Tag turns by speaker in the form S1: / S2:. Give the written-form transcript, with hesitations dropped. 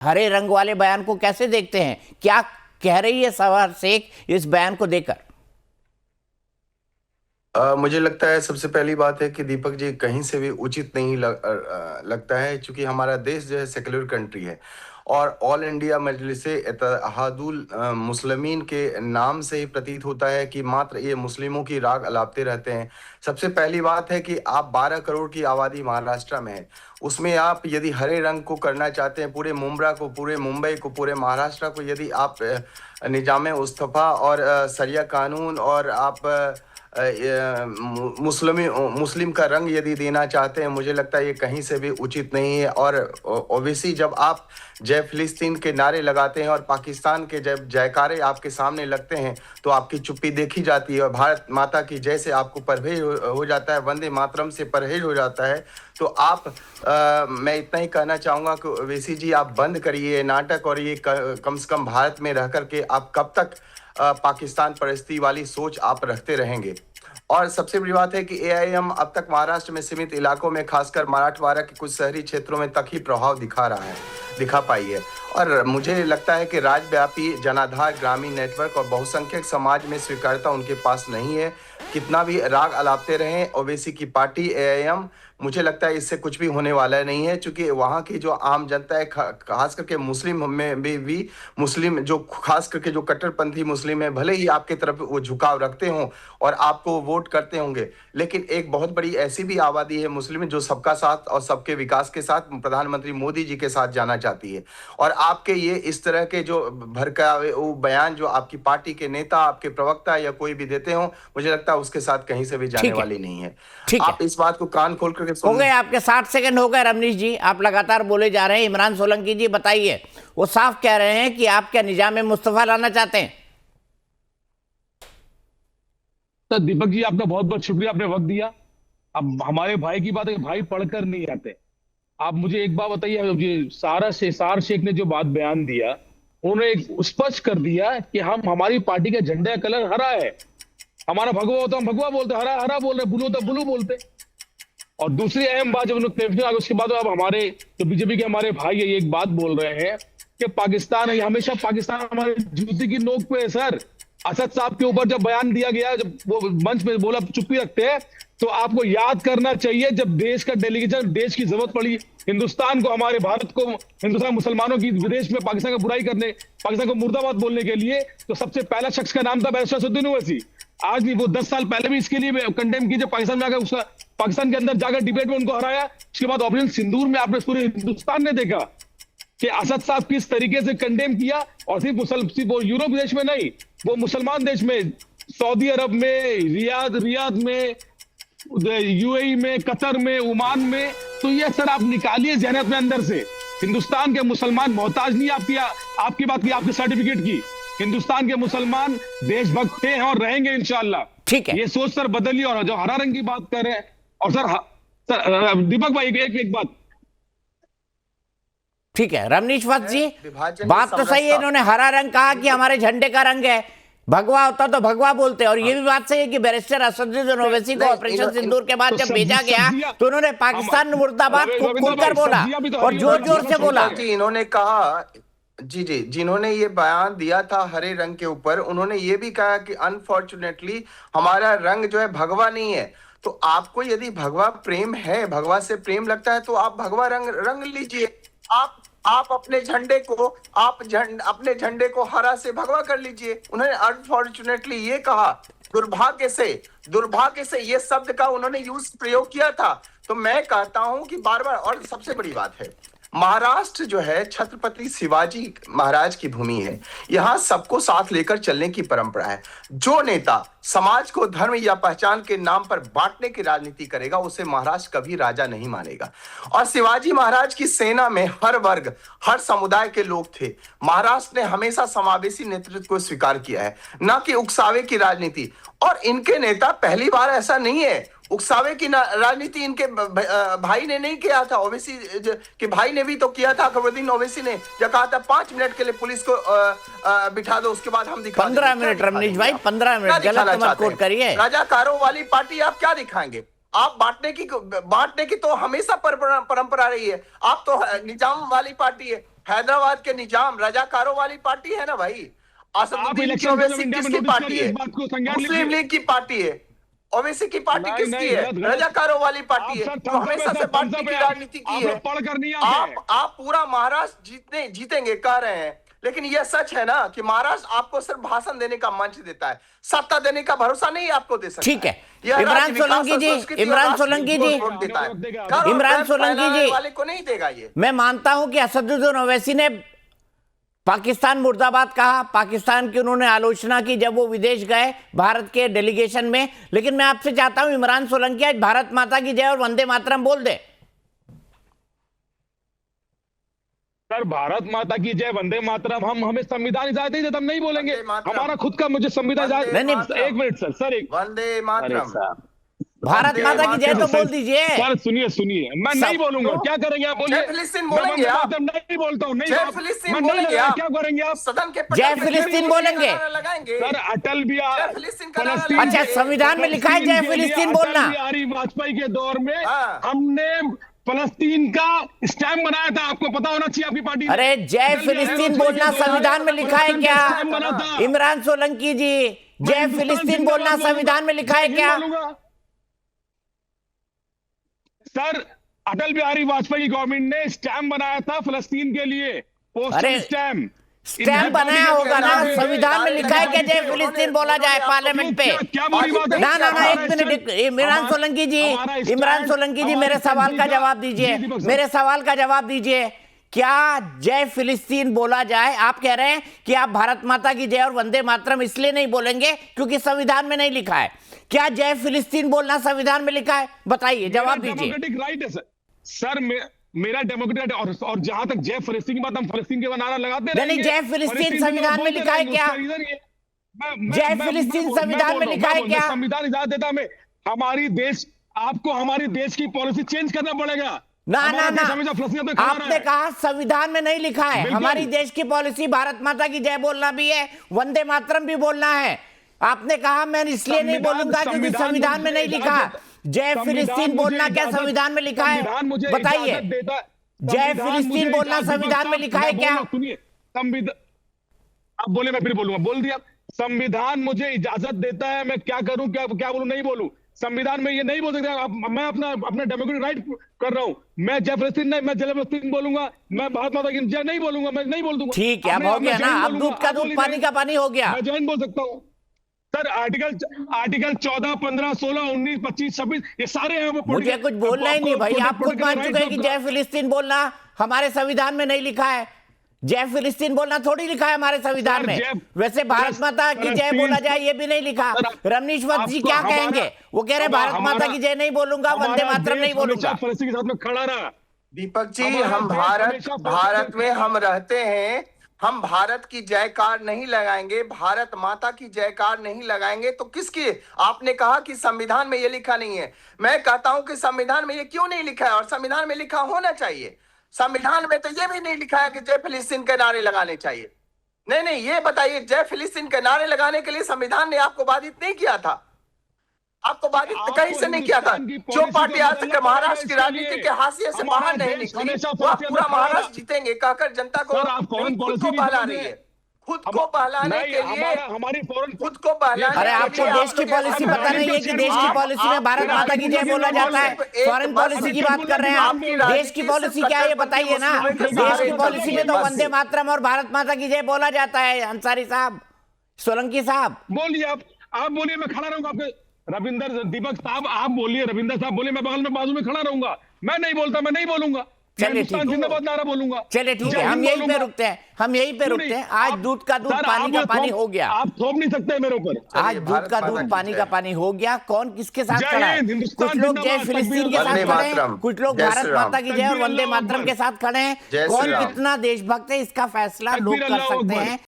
S1: हरे रंग वाले बयान को कैसे देखते हैं? क्या कह रही है सवार शेख इस बयान को देकर?
S2: मुझे लगता है सबसे पहली बात है कि दीपक जी कहीं से भी उचित नहीं लगता है, क्योंकि हमारा देश जो है सेक्युलर कंट्री है और ऑल इंडिया मजलिसे इत्तेहादुल मुस्लिमीन के नाम से ही प्रतीत होता है कि मात्र ये मुस्लिमों की राग अलापते रहते हैं। सबसे पहली बात है कि आप 12 करोड़ की आबादी महाराष्ट्र में है, उसमें आप यदि हरे रंग को करना चाहते हैं, पूरे मुंब्रा को, पूरे मुंबई को, पूरे महाराष्ट्र को यदि आप निजाम मुस्तफ़ा और सरिया कानून और आप मुस्लिम का रंग यदि देना चाहते हैं, मुझे लगता है ये कहीं से भी उचित नहीं है। और ओवैसी जब आप जय फिलिस्तीन के नारे लगाते हैं और पाकिस्तान के जब जयकारे आपके सामने लगते हैं तो आपकी चुप्पी देखी जाती है और भारत माता की जय से आपको परहेज हो जाता है, वंदे मातरम से परहेज हो जाता है। तो आप मैं इतना ही कहना चाहूँगा कि ओवैसी जी आप बंद करिए नाटक, और ये कम से कम भारत में रह करके आप कब तक पाकिस्तान परस्ती वाली सोच आप रखते रहेंगे। और सबसे बड़ी बात है कि एआईएम अब तक महाराष्ट्र में सीमित इलाकों में, खासकर मराठवाड़ा के कुछ शहरी क्षेत्रों में तक ही प्रभाव दिखा पाई है। और मुझे लगता है कि राज्यव्यापी जनाधार ग्रामीण नेटवर्क और बहुसंख्यक समाज में स्वीकार्यता उनके पास नहीं है। कितना भी राग अलापते रहें ओवैसी की पार्टी एआईएम, मुझे लगता है इससे कुछ भी होने वाला नहीं है, क्योंकि वहाँ की जो आम जनता है, खास करके मुस्लिम में भी मुस्लिम जो खास करके जो कट्टरपंथी मुस्लिम है, भले ही आपके तरफ वो झुकाव रखते हों और आपको वोट करते होंगे, लेकिन एक बहुत बड़ी ऐसी भी आबादी है मुस्लिम जो सबका साथ और सबके विकास के साथ प्रधानमंत्री मोदी जी के साथ जाना चाहती है। और आपके ये इस तरह के जो भड़कावे बयान जो आपकी पार्टी के नेता, आपके प्रवक्ता या कोई भी देते हो, मुझे लगता है उसके साथ कहीं से भी जाने वाली नहीं है। आप इस बात को कान खोल करके
S1: हो गए, आपके 60 सेकंड हो गए रमनीश जी, आप लगातार बोले जा रहे हैं। इमरान सोलंकी जी बताइए, वो साफ कह रहे हैं कि आप क्या निजाम मुस्तफा लाना चाहते हैं?
S3: तो दीपक जी आपका बहुत बहुत शुक्रिया, आपने वक्त दिया। अब हमारे भाई की बात है, भाई पढ़कर नहीं आते। आप मुझे एक बात बताइए, सार शेख ने जो बात बयान दिया, उन्होंने स्पष्ट कर दिया कि हमारी पार्टी का झंडा का कलर हरा है। हमारा भगवा होता हम भगवा बोलते, हरा हरा बोल रहे, ब्लू होता ब्लू बोलते। और दूसरी अहम बात जब उन्होंने उसके बाद अब हमारे जो बीजेपी के हमारे भाई है, ये एक बात बोल रहे हैं कि पाकिस्तान है, हमेशा पाकिस्तान हमारे जूती की नोक पे है। सर, असद साहब के ऊपर जब बयान दिया गया, जब वो मंच में बोला चुप्पी रखते हैं, तो आपको याद करना चाहिए जब देश का डेलीगेशन, देश की जरूरत पड़ी हिंदुस्तान को, हमारे भारत को, हिंदुस्तान मुसलमानों की विदेश में पाकिस्तान का बुराई करने, पाकिस्तान को मुर्दाबाद बोलने के लिए, तो सबसे पहला शख्स का नाम था बैरिस्टर असदुद्दीन ओवैसी। आज भी वो 10 साल पहले भी इसके लिए कंडेम कीजिए, पाकिस्तान में आकर उसका, पाकिस्तान के अंदर जाकर डिबेट में उनको हराया। उसके बाद ऑपरेशन सिंदूर में आपने पूरे हिंदुस्तान ने देखा कि असद साहब किस तरीके से कंडेम किया, और सिर्फ वो यूरोप देश में नहीं, वो मुसलमान देश में, सऊदी अरब में, रियाद में, यूएई में, कतर में, ओमान में। तो ये सर आप निकालिए जहनियत में अंदर से, हिंदुस्तान के मुसलमान मोहताज नहीं आपकी बात की, आपके सर्टिफिकेट की। हिंदुस्तान के मुसलमान देशभक्त हैं और रहेंगे इंशाल्लाह।
S1: ठीक है,
S3: ये सोच सर बदलिए। और जो हरा रंग की बात कर रहे हैं, और सर दीपक भाई एक बात,
S1: ठीक है रमनीश वत्स जी, बात तो सही है, इन्होंने हरा रंग कहा कि हमारे झंडे का रंग है, भगवा होता तो भगवा बोलते। और ये भी बात सही है कि बैरिस्टर असदुद्दीन ओवैसी को ऑपरेशन सिंदूर के बाद जब भेजा गया तो उन्होंने पाकिस्तान मुर्दाबाद खुलकर बोला और जोर जोर से बोला।
S2: इन्होंने कहा जिन्होंने ये बयान दिया था हरे रंग के ऊपर, उन्होंने ये भी कहा कि अनफॉर्चुनेटली हमारा रंग जो है भगवा नहीं है। तो आपको यदि भगवा प्रेम है, भगवा से प्रेम लगता है, तो आप भगवा रंग लीजिए। आप अपने झंडे को हरा से भगवा कर लीजिए। उन्होंने अनफॉर्चुनेटली ये कहा, दुर्भाग्य से ये शब्द का उन्होंने प्रयोग किया था। तो मैं कहता हूं कि बार बार, और सबसे बड़ी बात है, महाराष्ट्र जो है छत्रपति शिवाजी महाराज की भूमि है। यहाँ सबको साथ लेकर चलने की परंपरा है। जो नेता समाज को धर्म या पहचान के नाम पर बांटने की राजनीति करेगा, उसे महाराष्ट्र कभी राजा नहीं मानेगा। और शिवाजी महाराज की सेना में हर वर्ग, हर समुदाय के लोग थे। महाराष्ट्र ने हमेशा समावेशी नेतृत्व को स्वीकार किया है, न कि उकसावे की राजनीति। और इनके नेता, पहली बार ऐसा नहीं है, उकसावे की राजनीति इनके भाई ने नहीं किया था। ओवैसी के भाई ने भी तो किया था, अकबरुद्दीन ओवैसी ने, जब कहा था 5 मिनट के लिए पुलिस को बिठा दो, उसके बाद हम दिखा
S1: 15 मिनट रमनीश भाई, 15 मिनट गलत मत कोट करिए।
S2: राजाकारों वाली पार्टी आप क्या दिखाएंगे? आप बांटने की तो हमेशा परंपरा रही है। आप तो निजाम वाली पार्टी है, हैदराबाद के निजाम रजाकारों वाली पार्टी है ना भाई। असदुद्दीन
S3: इलेक्शन
S2: की
S3: में
S2: ओवैसी
S3: इंडिया में
S2: किसकी
S3: नोटिस
S2: पार्टी
S3: करिए,
S2: है?
S3: इस बात को संज्ञान
S2: मुस्लिम
S3: लीजिए।
S2: लीग की पार्टी है। ओवैसी की पार्टी
S3: नहीं,
S2: किसकी
S3: नहीं,
S2: है?
S3: गलत, गलत।
S2: रजाकारों वाली पार्टी
S3: आप
S2: है।
S3: सर
S2: जो
S3: थम्स अप
S2: हमेशा
S3: है,
S2: से
S3: सर,
S2: पार्टी
S3: थम्स अप
S2: की
S3: है।
S2: राजनीति की
S3: आप
S2: है।
S3: लोग पढ़कर नहीं आते।
S2: आप पूरा महाराष्ट्र जीतेंगे कह रहे हैं, लेकिन यह सच है ना कि महाराष्ट्र आपको सिर्फ भाषण देने का मंच देता है, सत्ता देने का भरोसा नहीं आपको दे सकता।
S1: ठीक है।
S2: यह
S1: इमरान
S2: राज्य विकास
S1: सोलंकी
S2: और
S1: जी,
S2: संस्कृति और
S1: इमरान
S2: राष्ट्र
S1: सोलंकी
S2: को
S1: जी,
S2: वोट देता है।
S3: इमरान
S2: डर और
S1: इमरान
S2: भय
S1: सोलंकी
S2: फैलाने
S1: जी,
S2: वाले को नहीं देगा ये।
S1: मैं मानता हूं कि असदुद्दीन ओवैसी ने पाकिस्तान मुर्दाबाद कहा, पाकिस्तान की उन्होंने आलोचना की जब वो विदेश गए भारत के डेलीगेशन में। लेकिन मैं आपसे चाहता हूं इमरान सोलंकी आज भारत माता की जय और वंदे मातरम बोल दे।
S3: सर भारत माता की जय, वंदे मातरम, हमें संविधान इजाजत नहीं देता, हम नहीं बोलेंगे।
S2: वंदे मातरम।
S3: हमारा खुद का, मुझे संविधान
S2: वंदे
S3: इजाजत
S1: नहीं,
S3: एक मिनट सर एक
S2: वंदे
S3: अरे
S2: मातरम।
S3: साहब,
S1: भारत
S2: वंदे
S1: माता की जय तो
S3: सर,
S1: बोल दीजिए।
S3: सर सुनिए मैं
S1: सब-
S3: नहीं बोलूंगा। क्या करेंगे आप? बोलिए।
S2: जय फिलिस्तीन
S3: मैं
S2: बोलेंगे
S3: वंदे
S2: आप?
S3: मातरम नहीं बोलता हूँ। नहीं
S2: जय
S3: आप-
S2: फिलिस्तीन
S3: मैं नहीं
S2: बोलेंगे
S3: लगाया,
S2: आप?
S3: क्या करेंगे आप?
S2: सदन के
S1: जय फिलिस्तीन बोलेंगे।
S2: लगाएंगे
S3: सर अटल
S2: जय
S3: बिहारी
S2: फिलिस्तीन का नारा
S3: फलस्तीन
S2: लगाएंगे।
S1: अच्छा, संविधान में लिखा है जय फिलिस्तीन बोलना।
S3: अटल बिहारी वाजपेयी के दौर में
S2: हाँ।
S3: हमने फलस्तीन का स्टैम्प बनाया था। आपको पता होना चाहिए आपकी पार्टी ने।
S1: अरे जय
S3: अटल
S1: फिलिस्तीन
S3: बिहारी
S1: बोलना
S3: वाजपेयी के दौर
S1: संविधान में लिखा है
S3: फलस्तीन
S1: क्या?
S3: का स्टैम्प बना था।
S1: इमरान सोलंकी जी, जय
S3: हिंदुस्तान
S1: फिलिस्तीन बोलना
S3: जिंदाबाद
S1: संविधान में लिखा है
S3: बोलूंगा।
S1: क्या?
S3: बोलूंगा। सर अटल बिहारी वाजपेयी की गवर्नमेंट ने स्टैम्प बनाया था फलस्तीन के लिए, पोस्टल
S1: अरे,
S3: स्टैम्प।
S1: स्टैम्प बनाया होगा ना,
S2: नारे-
S1: संविधान में लिखा है क्या जय
S2: उन्होंने-
S1: फिलिस्तीन बोला जाए
S2: उन्होंने
S1: पार्लियामेंट पे?
S3: क्या बुरी बात है?
S1: ना ना ना, एक
S3: हमारा
S1: मिनट,
S3: स्टैंड-
S1: इमरान
S3: हमारा-
S1: सोलंकी जी,
S3: हमारा स्टैंड-
S1: इमरान सोलंकी जी,
S3: हमारा
S1: मेरे
S3: स्टैंड
S1: सवाल का
S3: दीजिए।
S1: जवाब दीजिए,
S3: जी, दीपक साहब।
S1: मेरे सवाल का जवाब दीजिए। क्या जय फिलिस्तीन बोला जाए? आप कह रहे हैं कि आप भारत माता की जय और वंदे मातरम इसलिए नहीं बोलेंगे क्योंकि संविधान में नहीं लिखा है। क्या जय फिलिस्तीन बोलना संविधान में लिखा है? बताइए, जवाब दीजिए।
S3: डेमोक्रेटिक राइट है सर मेरा डेमोक्रेटिक। और जहां तक जय फिलिस्तीन की बात, हम फिलिस्तीन के नारा लगाते
S1: नहीं,
S3: रहेंगे।
S1: जय फिलिस्तीन संविधान में लिखा है क्या? जय फिलिस्तीन संविधान में लिखा है क्या?
S3: संविधान इजाजत देता हमें। आपको हमारी देश की पॉलिसी चेंज करना पड़ेगा।
S1: ना ना
S3: हमारा
S1: ना,
S3: देश हमेशा फिलिस्तीन पे खड़ा रहा
S1: आपने
S3: है।
S1: कहा संविधान में नहीं लिखा है।
S3: बिल्कुल।
S1: हमारी देश की पॉलिसी भारत माता की जय बोलना भी है, वंदे मातरम भी बोलना है। आपने कहा मैं इसलिए नहीं बोलूंगा क्योंकि संविधान में नहीं लिखा। जय फिलिस्तीन बोलना क्या संविधान में लिखा है? बताइए, जय फिलिस्तीन बोलना संविधान में लिखा है क्या?
S3: सुनिए, संविधान, अब बोले, मैं फिर बोलूंगा, बोल दिया। संविधान मुझे इजाजत देता है, मैं क्या करूं, क्या बोलूं, नहीं बोलूं। संविधान में ये नहीं बोल सकता। मैं अपना डेमोक्रेटिक राइट कर रहा हूं। मैं जय फिलिस्तीन नहीं, मैं जय फिलिस्तीन बोलूंगा। मैं भारत माता की जय नहीं बोलूंगा, मैं नहीं बोल दूंगा।
S1: ठीक है, अब हो गया ना, अब दूध का दूध पानी का पानी हो गया।
S3: मैं जैन बोल सकता हूँ सर। आर्टिकल 14, 15, 16, 19, 25, 26 ये सारे हैं।
S1: मुझे कुछ बोलना ही नहीं भाई, आप खुद मान चुके हैं कि जय फिलिस्तीन बोलना हमारे संविधान में नहीं लिखा है। जय फिलिस्तीन बोलना थोड़ी लिखा है हमारे संविधान में। वैसे भारत माता की जय बोला जाए ये भी नहीं लिखा। रमनीश वत्स जी क्या कहेंगे? वो कह रहे भारत माता की जय नहीं बोलूंगा, वंदे मातरम नहीं बोलूंगा।
S3: फलस्तीन के साथ में खड़ा रहा।
S2: दीपक जी, हम भारत में हम रहते हैं, हम भारत की जयकार नहीं लगाएंगे, भारत माता की जयकार नहीं लगाएंगे तो किसकी? आपने कहा कि संविधान में ये लिखा नहीं है। मैं कहता हूं कि संविधान में ये क्यों नहीं लिखा है, और संविधान में लिखा होना चाहिए। संविधान में तो ये भी नहीं लिखा है कि जय फिलिस्तीन के नारे लगाने चाहिए। नहीं, ये बताइए, जय फिलिस्तीन के नारे लगाने के लिए संविधान ने आपको बाधित नहीं किया था? आपको बाधित कहीं से नहीं किया था। जो पार्टी आज तक महाराष्ट्र की राजनीति के हाशिए से बाहर नहीं निकली, वह पूरा महाराष्ट्र जीतेंगे कहकर जनता को खुद को बहला रही है। खुद को बहलाने के लिए,
S3: हमारी
S2: खुद को बहलाने।
S1: अरे आपको देश की पॉलिसी पता नहीं है कि देश की पॉलिसी में भारत माता की जय बोला जाता है? फॉरेन पॉलिसी की बात कर रहे हैं आप। देश की पॉलिसी क्या है ये बताइए ना। देश की पॉलिसी में तो वंदे मातरम और भारत माता की जय बोला जाता है। अंसारी साहब, सोलंकी साहब
S3: बोलिए, आप बोलिए, मैं खड़ा रहूंगा आपके। रविंदर, दीपक साहब आप बोलिए, रविंदर साहब बोलिए, मैं बगल में बाजू में खड़ा रहूंगा। मैं नहीं बोलता, मैं नहीं बोलूंगा।
S1: चलिए ठीक है,
S3: जिंदाबाद नारा बोलूंगा।
S1: चलिए ठीक है, हम यहीं पे रुकते हैं, हम यहीं पे रुकते हैं। आज दूध का दूध पानी का पानी हो गया।
S3: आप थोप नहीं सकते मेरे ऊपर।
S1: आज दूध का दूध पानी का पानी हो गया। कौन किसके साथ
S3: जय
S1: खड़ा है?
S3: हिंद, हिंदुस्तान
S1: कुछ लोग जय
S3: जिंदाबाद,
S1: फिलिस्तीन के
S3: तकबीर
S1: साथ
S2: वंदे
S1: खड़े हैं,
S2: मातरम,
S1: कुछ लोग
S2: जय
S1: भारत
S2: श्री राम।
S1: माता की जय और
S3: तकबीर
S1: वंदे
S3: अल्लाह
S1: मातरम
S3: अकबर।
S1: के साथ खड़े हैं।
S2: जय
S1: कौन
S2: श्री राम।
S1: कितना देशभक्त है इसका फैसला
S3: तकबीर
S1: लोग कर
S3: अल्लाह
S1: सकते
S3: अकबर।
S1: हैं।